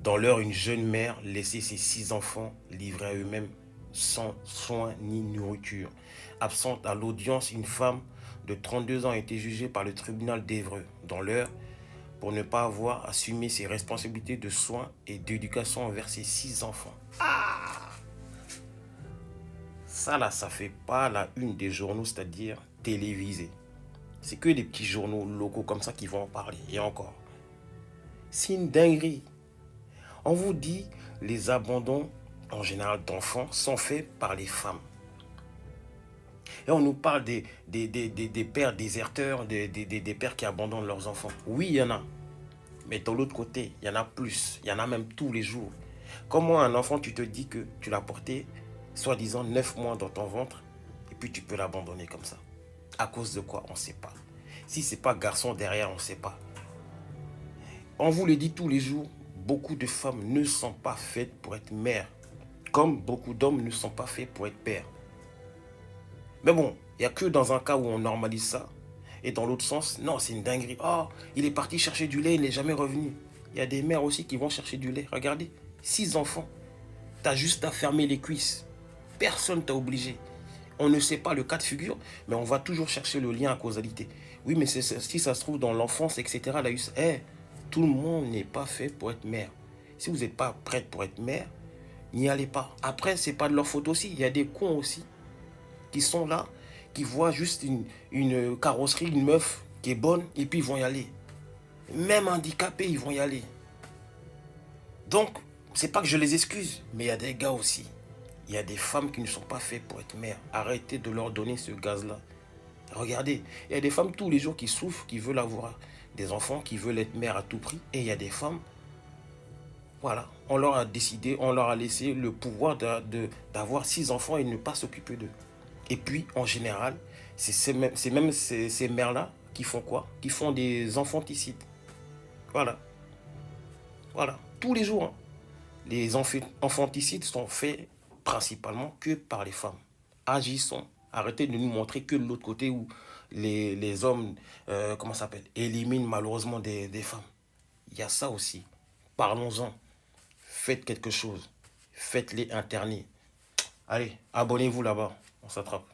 Dans l'heure, une jeune mère laissait ses 6 enfants livrés à eux-mêmes sans soins ni nourriture. Absente à l'audience, une femme de 32 ans a été jugée par le tribunal d'Évreux. Dans l'heure, pour ne pas avoir assumé ses responsabilités de soins et d'éducation envers ses 6 enfants. Ça là, ça fait pas la une des journaux, c'est-à-dire télévisés. C'est que des petits journaux locaux comme ça qui vont en parler. Et encore. C'est une dinguerie. On vous dit, les abandons, en général d'enfants, sont faits par les femmes. Et on nous parle des pères déserteurs, des pères qui abandonnent leurs enfants. Oui, il y en a. Mais de l'autre côté, il y en a plus. Il y en a même tous les jours. Comment un enfant, tu te dis que tu l'as porté, soi-disant, 9 mois dans ton ventre, et puis tu peux l'abandonner comme ça. À cause de quoi? On ne sait pas. Si ce n'est pas garçon derrière, on ne sait pas. On vous le dit tous les jours, beaucoup de femmes ne sont pas faites pour être mères. Comme beaucoup d'hommes ne sont pas faits pour être pères. Mais bon, il n'y a que dans un cas où on normalise ça. Et dans l'autre sens, non, c'est une dinguerie. Oh, il est parti chercher du lait, il n'est jamais revenu. Il y a des mères aussi qui vont chercher du lait. Regardez, 6 enfants. Tu as juste à fermer les cuisses. Personne t'a obligé. On ne sait pas le cas de figure, mais on va toujours chercher le lien à causalité. Oui, mais si ça se trouve dans l'enfance, etc., tout le monde n'est pas fait pour être mère. Si vous n'êtes pas prête pour être mère, n'y allez pas. Après, c'est pas de leur faute aussi. Il y a des cons aussi qui sont là, qui voient juste une carrosserie, une meuf qui est bonne, et puis ils vont y aller. Même handicapés, ils vont y aller. Donc, c'est pas que je les excuse, mais il y a des gars aussi. Il y a des femmes qui ne sont pas faites pour être mères. Arrêtez de leur donner ce gaz-là. Regardez, il y a des femmes tous les jours qui souffrent, qui veulent avoir des enfants, qui veulent être mères à tout prix. Et il y a des femmes, voilà, on leur a décidé, on leur a laissé le pouvoir d'avoir 6 enfants et ne pas s'occuper d'eux. Et puis, en général, c'est ces mères-là qui font quoi? Qui font des infanticides. Voilà, voilà, tous les jours. Hein. Les infanticides sont faits principalement que par les femmes. Agissons. Arrêtez de nous montrer que de l'autre côté où les hommes, comment ça s'appelle, éliminent malheureusement des femmes. Il y a ça aussi. Parlons-en. Faites quelque chose. Faites-les interner. Allez, abonnez-vous là-bas. On s'attrape.